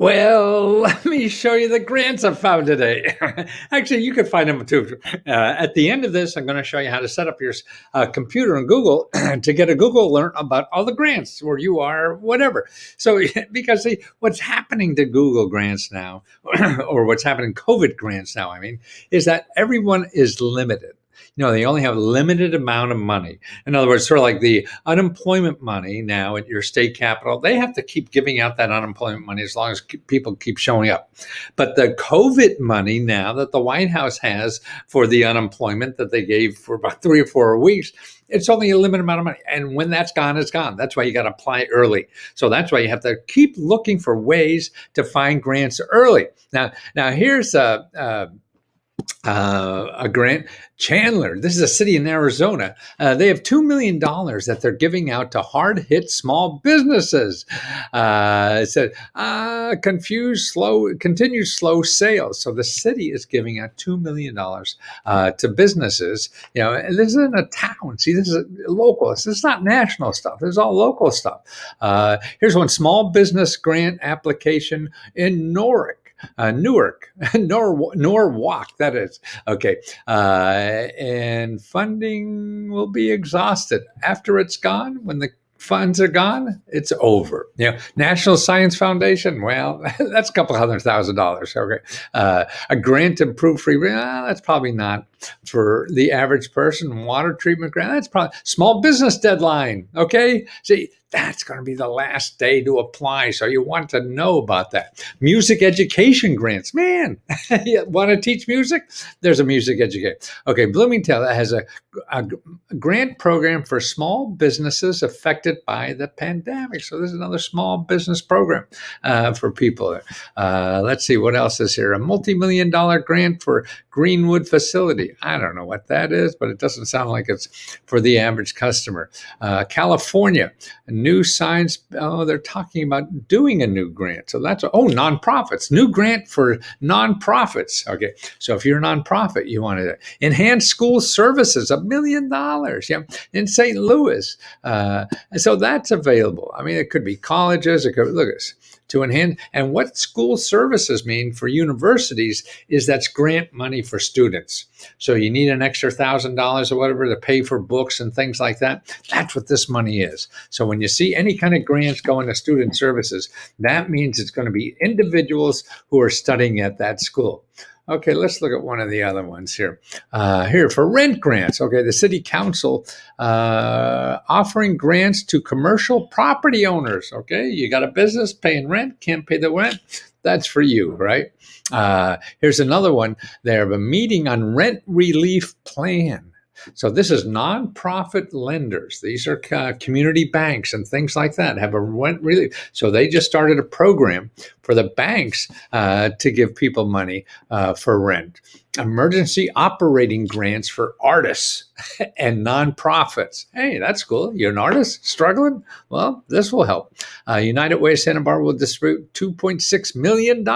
Well, let me show you the grants I found today. Actually, you can find them too. At the end of this, I'm going to show you how to set up your computer in Google to get a Google alert about all the grants where you are, whatever. So, because see, what's happening to Google grants now, or what's happening COVID grants now, I mean, is that everyone is limited. They only have a limited amount of money. In other words, sort of like the unemployment money now at your state capital, they have to keep giving out that unemployment money as long as people keep showing up. But the COVID money now that the White House has for the unemployment that they gave for about 3 or 4 weeks, it's only a limited amount of money. And when that's gone, it's gone. That's why you got to apply early. So that's why you have to keep looking for ways to find grants early. Now here's a grant. Chandler, this is a city in Arizona. They have $2 million that they're giving out to hard-hit small businesses. It said, continued slow sales. So the city is giving out $2 million to businesses. This isn't a town. See, this is local. This is not national stuff. This is all local stuff. Here's one small business grant application in Newark, Norwalk, that is. Okay. And funding will be exhausted. After it's gone, when the funds are gone, it's over. National Science Foundation, well, that's a couple $100,000. Okay. A grant to improve free, that's probably not for the average person. Water treatment grant, that's probably small business deadline. Okay. See, that's going to be the last day to apply. So you want to know about that. Music education grants. Man, you want to teach music? There's a music education. Okay, Bloomington has a grant program for small businesses affected by the pandemic. So there's another small business program for people. Let's see, what else is here? A multi-million-dollar grant for Greenwood facility. I don't know what that is, but it doesn't sound like it's for the average customer. California, new signs. They're talking about doing a new grant. So that's nonprofits. New grant for nonprofits. Okay, so if you're a nonprofit, you want to enhance school services, $1 million. In St. Louis. So that's available. I mean, it could be colleges. It could look at this. To enhance, and what school services mean for universities is that's grant money for students. So you need an extra $1,000 or whatever to pay for books and things like that. That's what this money is. So when you see any kind of grants going to student services, that means it's going to be individuals who are studying at that school. Okay, let's look at one of the other ones here. Here for rent grants. Okay, the city council offering grants to commercial property owners. Okay, you got a business paying rent, can't pay the rent. That's for you, right? Here's another one. They have a meeting on rent relief plan. So this is nonprofit lenders. These are community banks and things like that have a rent relief. So they just started a program for the banks to give people money for rent. Emergency operating grants for artists and nonprofits. Hey, that's cool. You're an artist struggling? Well, this will help. United Way of Santa Barbara will distribute $2.6 million.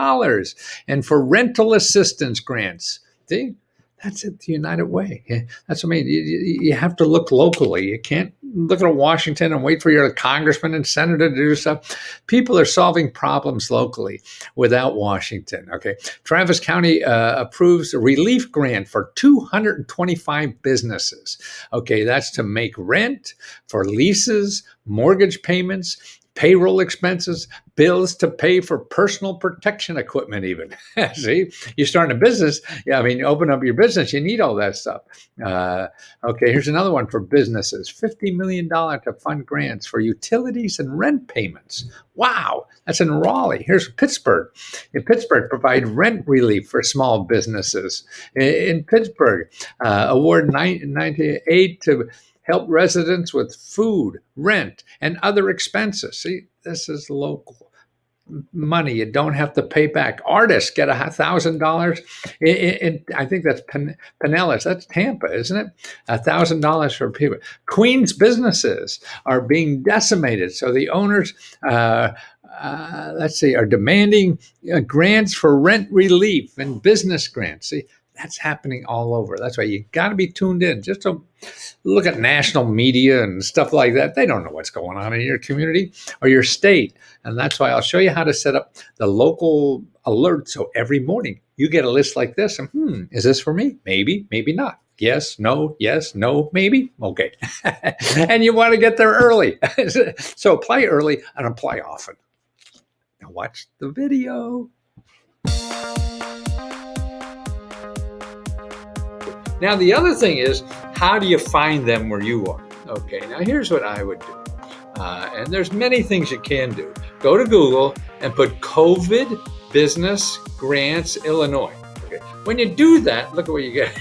And for rental assistance grants, see? That's it, the United Way. That's what I mean. You have to look locally. You can't look at Washington and wait for your congressman and senator to do stuff. People are solving problems locally without Washington. Okay. Travis County approves a relief grant for 225 businesses. Okay. That's to make rent, for leases, mortgage payments, payroll expenses, bills to pay for personal protection equipment even. See, you're starting a business. Yeah, I mean, you open up your business, you need all that stuff. Okay, here's another one for businesses. $50 million to fund grants for utilities and rent payments. Wow, that's in Raleigh. Here's Pittsburgh. In Pittsburgh, provide rent relief for small businesses. In Pittsburgh, award 98 to help residents with food, rent, and other expenses. See, this is local money. You don't have to pay back. Artists get $1,000. I think that's Pinellas. That's Tampa, isn't it? $1,000 for people. Queens businesses are being decimated. So the owners, are demanding grants for rent relief and business grants. See, That's happening all over. That's why you got to be tuned in. Just to look at national media and stuff like that. They don't know what's going on in your community or your state. And that's why I'll show you how to set up the local alert. So every morning you get a list like this. And is this for me? Maybe, maybe not. Yes, no, maybe. Okay. And you want to get there early. So apply early and apply often. Now watch the video. Now, the other thing is, how do you find them where you are? Okay, now here's what I would do. And there's many things you can do. Go to Google and put COVID Business Grants Illinois. Okay. When you do that, look at what you get.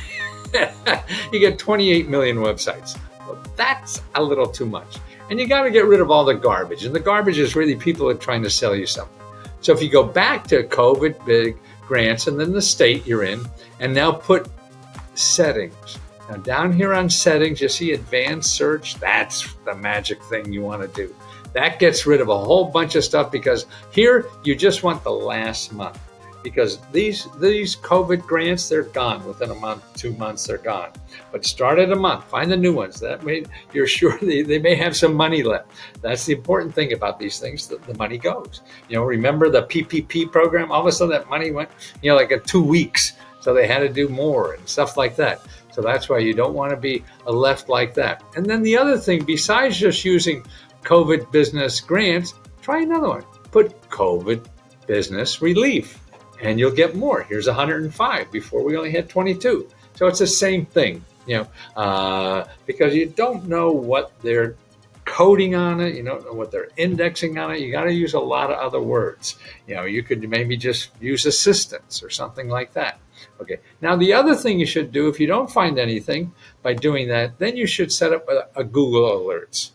You get 28 million websites. Well, that's a little too much. And you got to get rid of all the garbage. And the garbage is really people are trying to sell you something. So if you go back to COVID big grants and then the state you're in, and now put settings. Now down here on settings, you see advanced search. That's the magic thing you want to do. That gets rid of a whole bunch of stuff because here you just want the last month. Because these COVID grants, they're gone within a month, 2 months, they're gone. But start at a month, find the new ones. That way you're sure they may have some money left. That's the important thing about these things, that the money goes. Remember the PPP program? All of a sudden that money went, like in 2 weeks. So they had to do more and stuff like that. So that's why you don't want to be left like that. And then the other thing, besides just using COVID business grants, try another one. Put COVID business relief. And you'll get more. Here's 105. Before we only had 22. So it's the same thing, because you don't know what they're coding on it. You don't know what they're indexing on it. You got to use a lot of other words. You could maybe just use assistance or something like that. Okay. Now, the other thing you should do if you don't find anything by doing that, then you should set up a Google Alerts.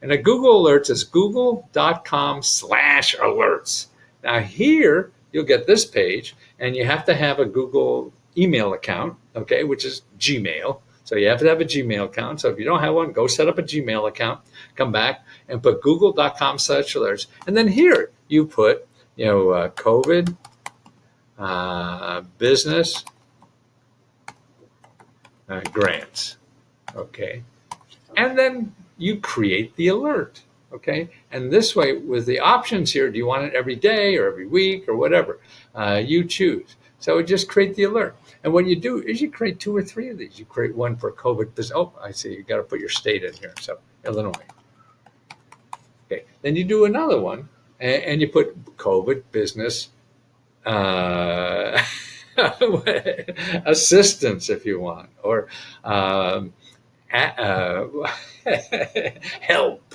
And a Google Alerts is google.com/alerts. Now here, you'll get this page, and you have to have a Google email account, okay, which is Gmail. So you have to have a Gmail account. So if you don't have one, go set up a Gmail account, come back and put google.com/alerts. And then here you put, COVID, business, grants, okay. And then you create the alert. Okay, and this way, with the options here, do you want it every day or every week or whatever? You choose. So just create the alert. And what you do is you create 2 or 3 of these. You create one for COVID business. Oh, I see. You got to put your state in here. So Illinois. Okay, then you do another one, and you put COVID business assistance if you want, or help.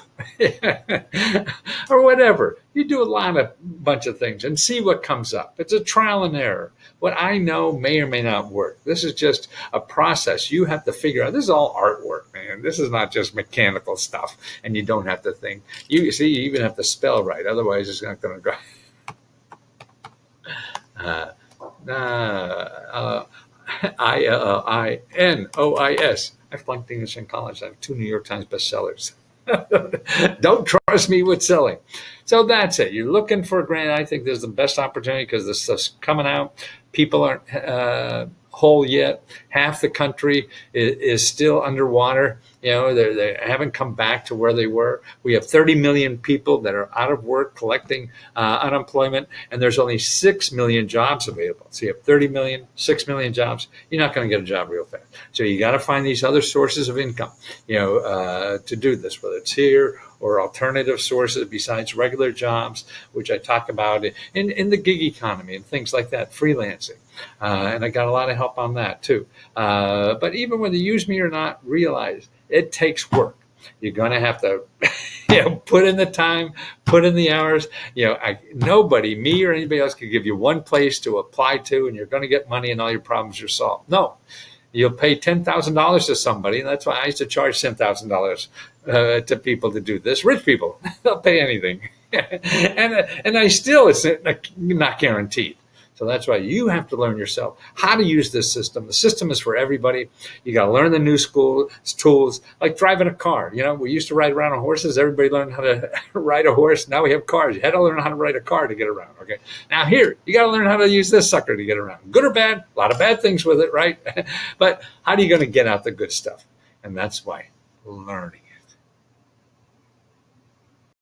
Or whatever. You do a bunch of things and see what comes up. It's a trial and error. What I know may or may not work. This is just a process you have to figure out. This is all artwork, man. This is not just mechanical stuff, and you don't have to think. You see, you even have to spell right. Otherwise, it's not going to go. ILLINOIS. I flunked English in college. I have 2 New York Times bestsellers. Don't trust me with selling. So that's it. You're looking for a grant. I think this is the best opportunity because this stuff's coming out. People aren't whole yet. Half the country is still underwater. They haven't come back to where they were. We have 30 million people that are out of work collecting unemployment, and there's only 6 million jobs available. So you have 30 million, 6 million jobs. You're not going to get a job real fast. So you got to find these other sources of income, to do this, whether it's here or alternative sources besides regular jobs, which I talk about in the gig economy and things like that, freelancing. And I got a lot of help on that too. But even whether you use me or not, realize it takes work. You're going to have to put in the time, put in the hours. Nobody, me or anybody else, could give you one place to apply to and you're going to get money and all your problems are solved. No. You'll pay $10,000 to somebody, and that's why I used to charge $10,000 to people to do this. Rich people, they'll pay anything, and I still, it's not guaranteed. So that's why you have to learn yourself how to use this system. The system is for everybody. You got to learn the new school tools, like driving a car. We used to ride around on horses. Everybody learned how to ride a horse. Now we have cars. You had to learn how to ride a car to get around. Okay. Now here, you got to learn how to use this sucker to get around. Good or bad, a lot of bad things with it, right? But how are you going to get out the good stuff? And that's why learning.